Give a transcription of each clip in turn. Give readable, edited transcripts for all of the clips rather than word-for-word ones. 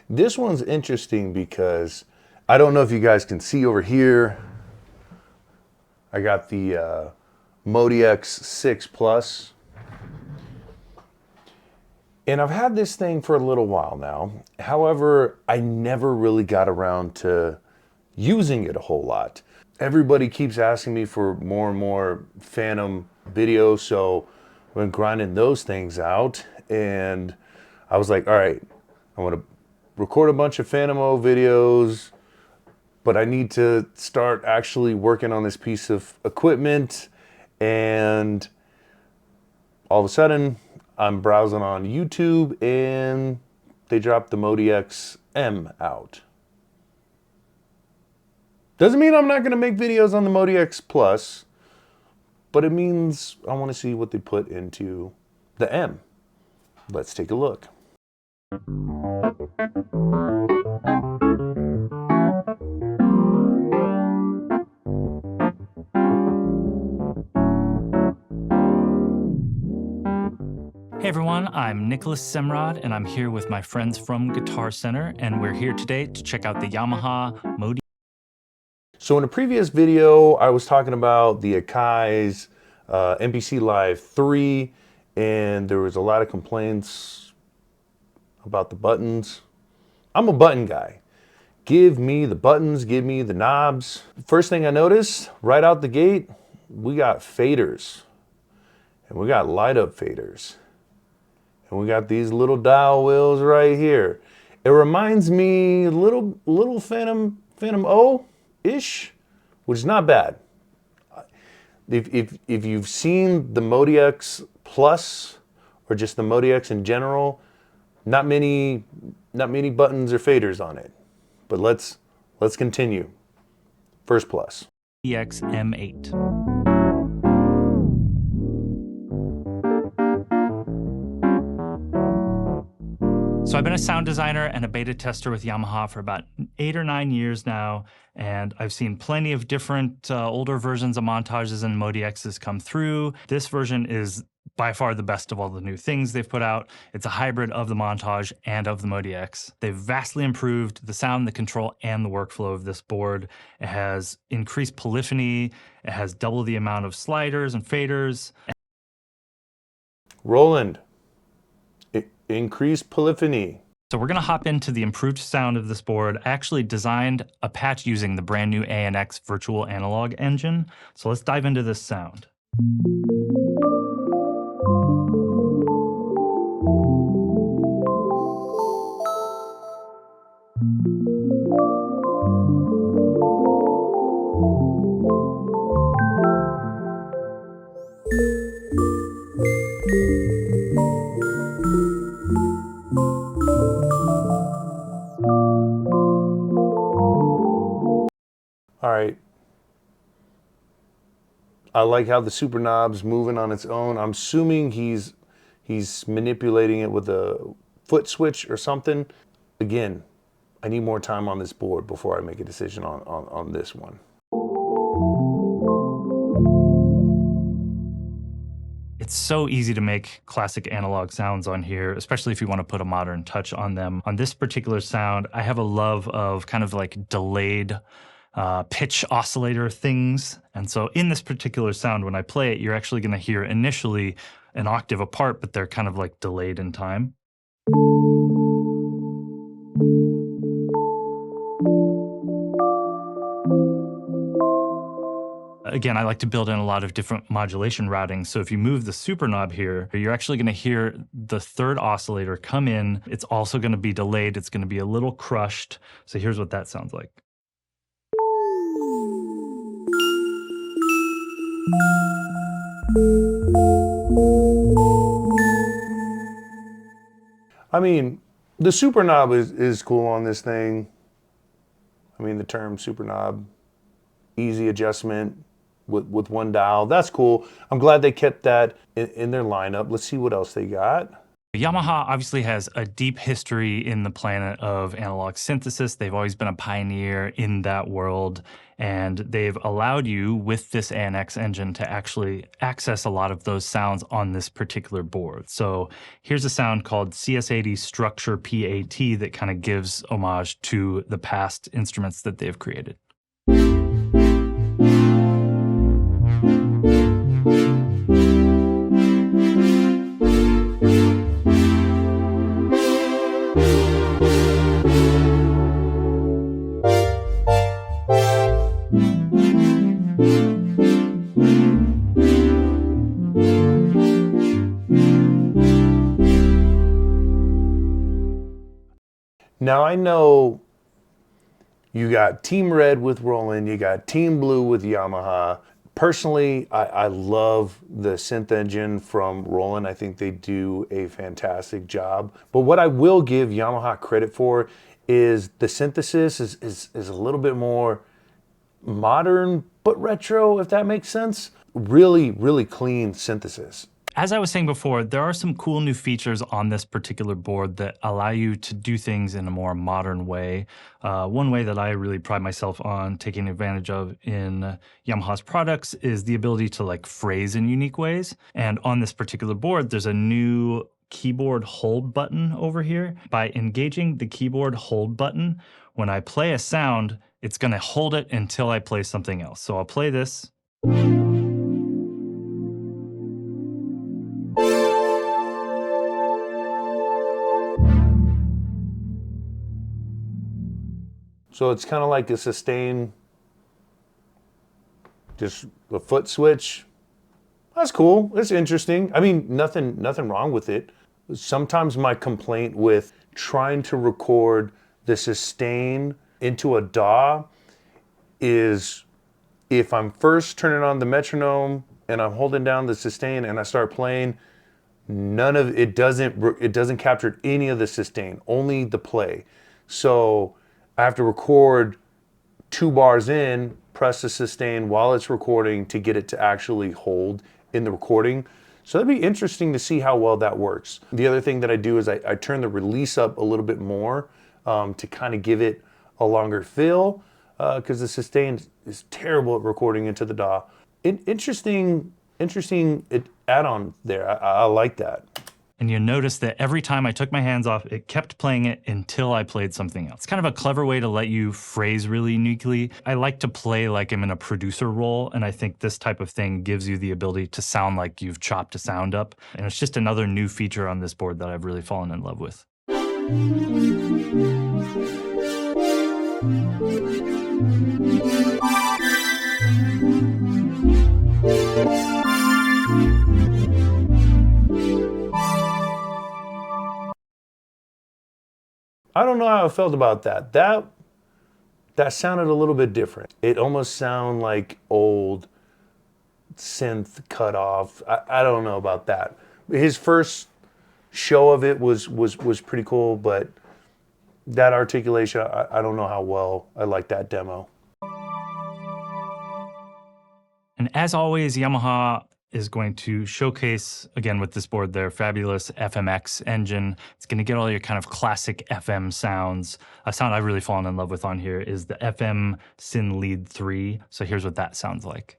This one's interesting because I don't know if you guys can see over here. I got the MODX 6 Plus. And I've had this thing for a little while now. However, I never really got around to using it a whole lot. Everybody keeps asking me for more and more Phantom videos, so I've been grinding those things out. And I was like, all right, I want to record a bunch of Phantom O videos, but I need to start actually working on this piece of equipment. And all of a sudden, I'm browsing on YouTube and they dropped the MODX M out. Doesn't mean I'm not going to make videos on the MODX Plus, but it means I want to see what they put into the M. Let's take a look. Hey everyone, I'm Nicholas Semrod, and I'm here with my friends from Guitar Center, and we're here today to check out the Yamaha MODX. So in a previous video, I was talking about the Akai's MPC Live 3, and there was a lot of complaints about the buttons. I'm a button guy. Give me the buttons, give me the knobs. First thing I noticed, right out the gate, we got faders, and we got light up faders. And we got these little dial wheels right here. It reminds me a little Phantom O-ish, which is not bad. If you've seen the MODX Plus or just the MODX in general, not many buttons or faders on it. But let's continue. First plus. MODX M8. So I've been a sound designer and a beta tester with Yamaha for about 8 or 9 years now, and I've seen plenty of different older versions of montages and MODXs come through. This version is by far the best of all the new things they've put out. It's a hybrid of the montage and of the MODX. They've vastly improved the sound, the control, and the workflow of this board. It has increased polyphony. It has double the amount of sliders and faders. Roland. Increased polyphony. So we're going to hop into the improved sound of this board. I actually designed a patch using the brand new ANX virtual analog engine. So let's dive into this sound. All right. I like how the super knob's moving on its own. I'm assuming he's manipulating it with a foot switch or something. Again, I need more time on this board before I make a decision on this one. It's so easy to make classic analog sounds on here, especially if you want to put a modern touch on them. On this particular sound, I have a love of kind of like delayed pitch oscillator things. And so in this particular sound, when I play it, you're actually going to hear initially an octave apart, but they're kind of like delayed in time. Again, I like to build in a lot of different modulation routing. So if you move the super knob here, you're actually going to hear the third oscillator come in. It's also going to be delayed. It's going to be a little crushed. So here's what that sounds like. I mean, the super knob is cool on this thing. I mean, the term super knob, easy adjustment with one dial. That's cool. I'm glad they kept that in their lineup. Let's see what else they got. Yamaha obviously has a deep history in the planet of analog synthesis. They've always been a pioneer in that world, and they've allowed you with this ANX engine to actually access a lot of those sounds on this particular board. So here's a sound called CS80 Structure PAT that kind of gives homage to the past instruments that they've created. Now I know you got Team Red with Roland, you got Team Blue with Yamaha. Personally, I love the synth engine from Roland. I think they do a fantastic job. But what I will give Yamaha credit for is the synthesis is a little bit more modern but retro, if that makes sense. Really, really clean synthesis. As I was saying before, there are some cool new features on this particular board that allow you to do things in a more modern way. One way that I really pride myself on taking advantage of in Yamaha's products is the ability to like phrase in unique ways. And on this particular board, there's a new keyboard hold button over here. By engaging the keyboard hold button, when I play a sound, it's gonna hold it until I play something else. So I'll play this. So it's kind of like a sustain, just a foot switch. That's cool. It's interesting. I mean, nothing wrong with it. Sometimes my complaint with trying to record the sustain into a DAW is if I'm first turning on the metronome and I'm holding down the sustain and I start playing, none of it doesn't capture any of the sustain, only the play. So I have to record 2 bars in, press the sustain while it's recording to get it to actually hold in the recording. So that'd be interesting to see how well that works. The other thing that I do is I turn the release up a little bit more to kind of give it a longer fill because the sustain is terrible at recording into the DAW. Interesting add-on there. I like that. And you notice that every time I took my hands off, it kept playing it until I played something else. It's kind of a clever way to let you phrase really uniquely. I like to play like I'm in a producer role, and I think this type of thing gives you the ability to sound like you've chopped a sound up. And it's just another new feature on this board that I've really fallen in love with. I don't know how I felt about that. That sounded a little bit different. It almost sounded like old synth cut off. I don't know about that. His first show of it was pretty cool, but that articulation, I don't know how well I like that demo. And as always, Yamaha is going to showcase, again with this board, their fabulous FMX engine. It's going to get all your kind of classic FM sounds. A sound I've really fallen in love with on here is the FM Syn Lead 3. So here's what that sounds like.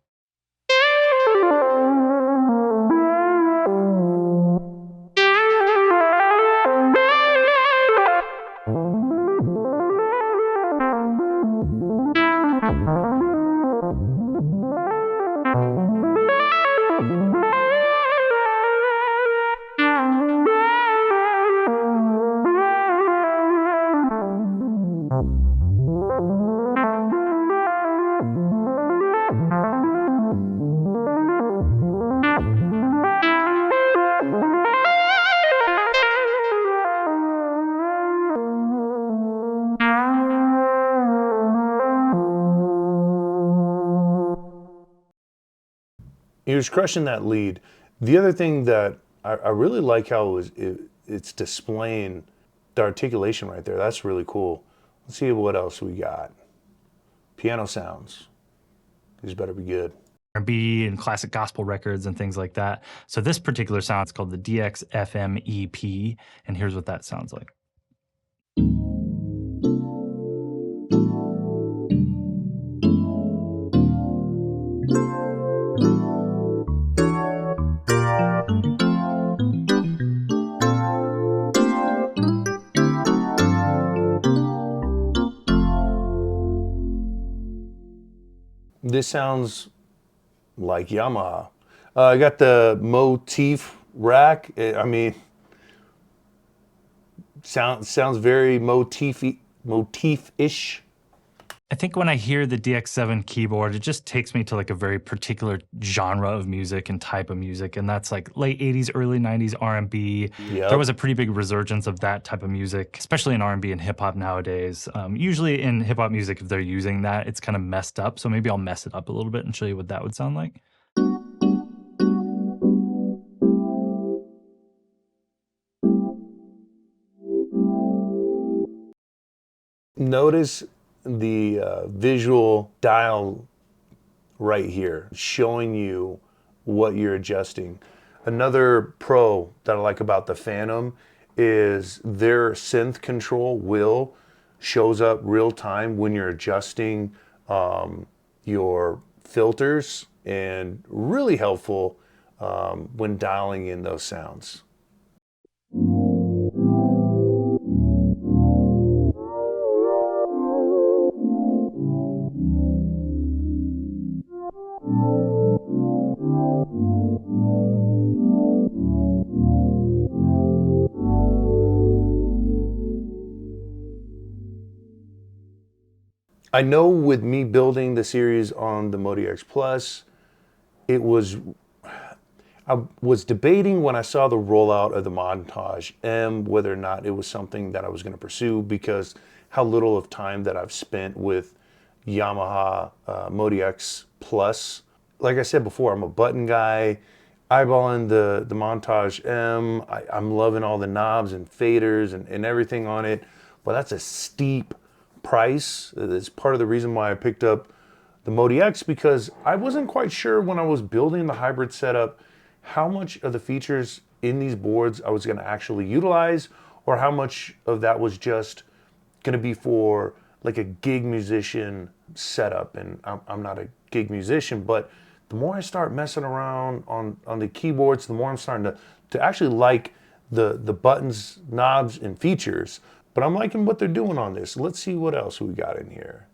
He was crushing that lead. The other thing that I really like how it's displaying the articulation right there. That's really cool. Let's see what else we got. Piano sounds. These better be good. R&B and classic gospel records and things like that. So this particular sound is called the DX FM EP, and here's what that sounds like. This sounds like Yamaha. I got the motif rack. I mean, sounds very motif-ish. I think when I hear the DX7 keyboard, it just takes me to like a very particular genre of music and type of music, and that's like late 80s, early 90s R&B. Yep. There was a pretty big resurgence of that type of music, especially in R&B and hip hop nowadays. Usually in hip hop music, if they're using that, it's kind of messed up. So maybe I'll mess it up a little bit and show you what that would sound like. Notice the visual dial right here, showing you what you're adjusting. Another pro that I like about the Phantom is their synth control wheel shows up real time when you're adjusting your filters, and really helpful when dialing in those sounds. I know with me building the series on the MODX Plus, I was debating when I saw the rollout of the Montage M whether or not it was something that I was going to pursue, because how little of time that I've spent with Yamaha MODX Plus. Like I said before, I'm a button guy. Eyeballing the Montage M, I'm loving all the knobs and faders and everything on it, but that's a steep price. It's part of the reason why I picked up the MODX, because I wasn't quite sure when I was building the hybrid setup how much of the features in these boards I was going to actually utilize, or how much of that was just going to be for like a gig musician setup. And I'm not a gig musician, but the more I start messing around on the keyboards, the more I'm starting to actually like the buttons, knobs, and features. But I'm liking what they're doing on this. Let's see what else we got in here.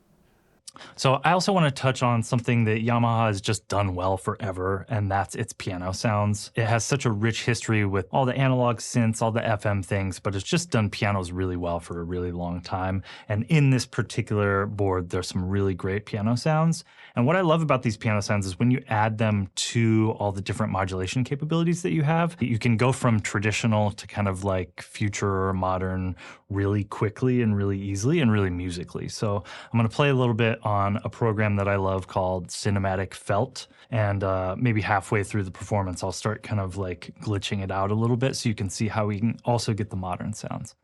So I also want to touch on something that Yamaha has just done well forever, and that's its piano sounds. It has such a rich history with all the analog synths, all the FM things, but it's just done pianos really well for a really long time. And in this particular board, there's some really great piano sounds. And what I love about these piano sounds is when you add them to all the different modulation capabilities that you have, you can go from traditional to kind of like future or modern really quickly and really easily and really musically. So I'm going to play a little bit on a program that I love called Cinematic Felt. And maybe halfway through the performance, I'll start kind of like glitching it out a little bit so you can see how we can also get the modern sounds.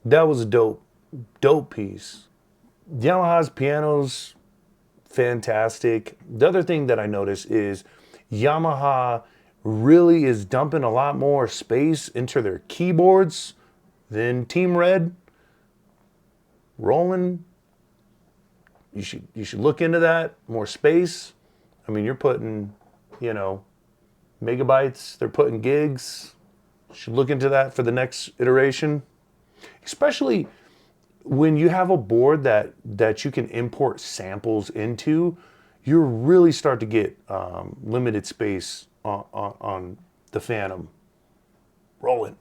That was a dope piece. Yamaha's piano's fantastic. The other thing that I noticed is Yamaha really is dumping a lot more space into their keyboards than Team Red. Roland, you should look into that. More space. I mean, you're putting, you know, megabytes. They're putting gigs. You should look into that for the next iteration. Especially when you have a board that you can import samples into, you really start to get limited space on the Phantom. Roland,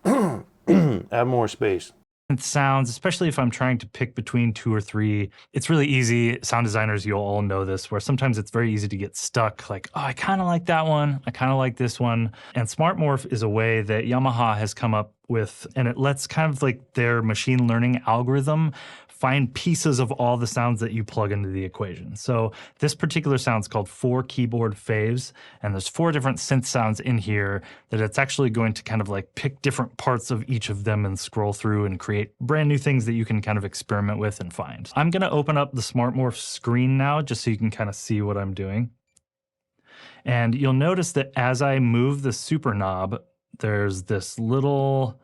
add more space. Sounds, especially if I'm trying to pick between 2 or 3, it's really easy. Sound designers, you'll all know this, where sometimes it's very easy to get stuck. Like, oh, I kind of like that one. I kind of like this one. And Smartmorph is a way that Yamaha has come up with, and it lets kind of like their machine learning algorithm find pieces of all the sounds that you plug into the equation. So this particular sound is called 4 keyboard faves, and there's 4 different synth sounds in here that it's actually going to kind of like pick different parts of each of them and scroll through and create brand new things that you can kind of experiment with and find. I'm gonna open up the Smartmorph screen now just so you can kind of see what I'm doing. And you'll notice that as I move the super knob, there's this little,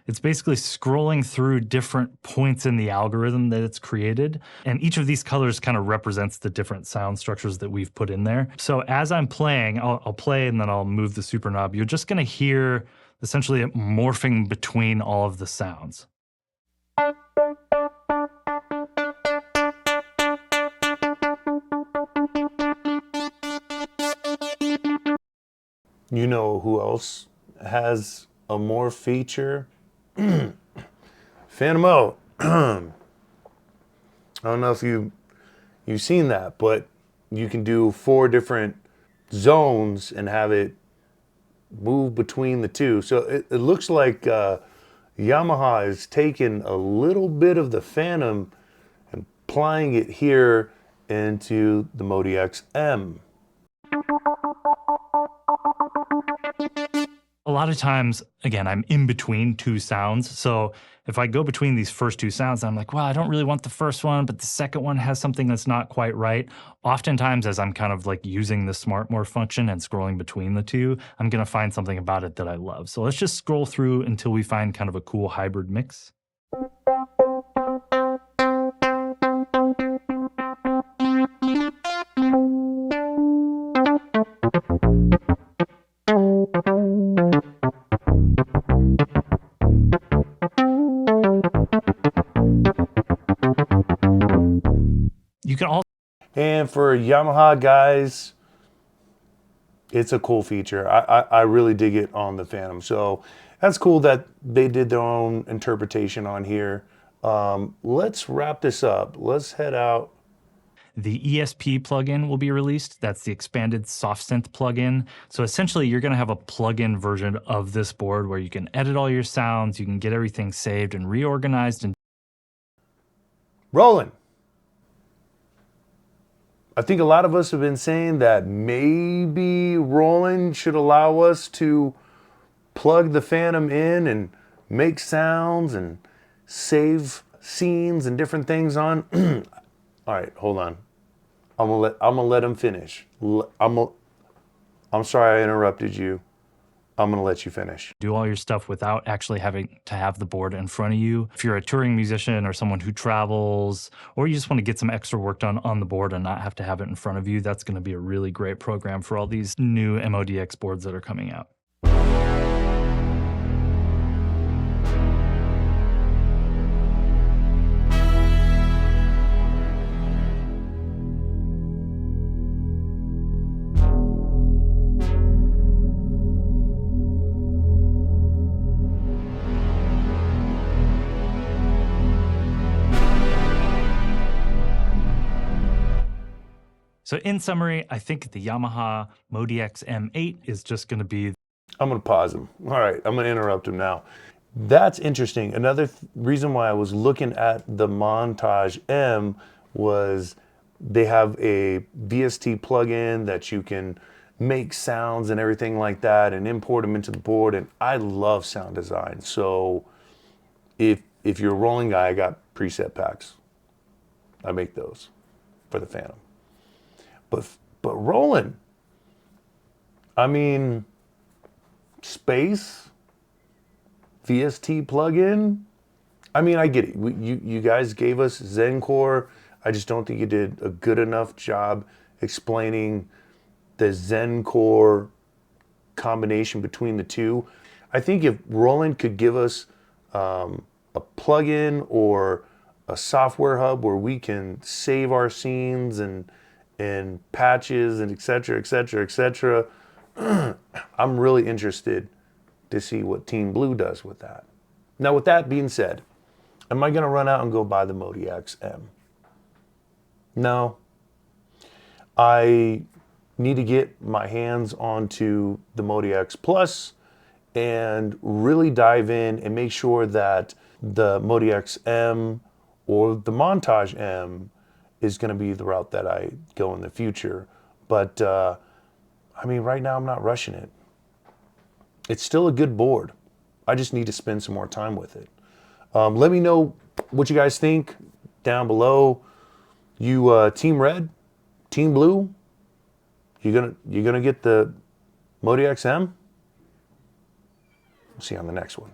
it's basically scrolling through different points in the algorithm that it's created. And each of these colors kind of represents the different sound structures that we've put in there. So as I'm playing, I'll play and then I'll move the super knob. You're just gonna hear essentially it morphing between all of the sounds. You know who else has a morph feature? Phantom O. I don't know if you've seen that, but you can do 4 different zones and have it move between the two. So it looks like Yamaha is taking a little bit of the Phantom and applying it here into the MODX M. A lot of times, again, I'm in between 2 sounds. So if I go between these first 2 sounds, I'm like, well, I don't really want the first one, but the second one has something that's not quite right. Oftentimes, as I'm kind of like using the Smartmorph function and scrolling between the 2, I'm gonna find something about it that I love. So let's just scroll through until we find kind of a cool hybrid mix. You can also, And for Yamaha guys, it's a cool feature. I really dig it on the Phantom. So that's cool that they did their own interpretation on here. Let's wrap this up. Let's head out. the ESP plugin will be released. That's the expanded soft synth plugin. So essentially, you're going to have a plugin version of this board where you can edit all your sounds, you can get everything saved and reorganized. And Rolling. I think a lot of us have been saying that maybe Roland should allow us to plug the Phantom in and make sounds and save scenes and different things on. All right, hold on. I'm gonna let him finish. I'm sorry I interrupted you. I'm gonna let you finish. do all your stuff without actually having to have the board in front of you. If you're a touring musician or someone who travels, or you just want to get some extra work done on the board and not have to have it in front of you, that's going to be a really great program for all these new MODX boards that are coming out. So in summary, I think the Yamaha MODX M8 is just going to be... I'm going to pause him. All right, I'm going to interrupt him now. That's interesting. Another reason why I was looking at the Montage M was they have a VST plugin that you can make sounds and everything like that and import them into the board. And I love sound design. So if if you're a rolling guy, I got preset packs. I make those for the Phantom. But rolling, I mean, space, VST plugin. I mean, I get it. You guys gave us Zencore. I just don't think you did a good enough job explaining the Zencore combination between the two. I think if Roland could give us a plugin or a software hub where we can save our scenes and patches and et cetera, et cetera, et cetera, I'm really interested to see what Team Blue does with that. Now, with that being said, am I going to run out and go buy the MODX M? No. I need to get my hands onto the MODX Plus and really dive in and make sure that the MODX M or the Montage M is going to be the route that I go in the future. But I mean, right now I'm not rushing it. It's still a good board. I just need to spend some more time with it. Let me know what you guys think down below. You Team Red, Team Blue, you gonna get the MODX M? See you on the next one.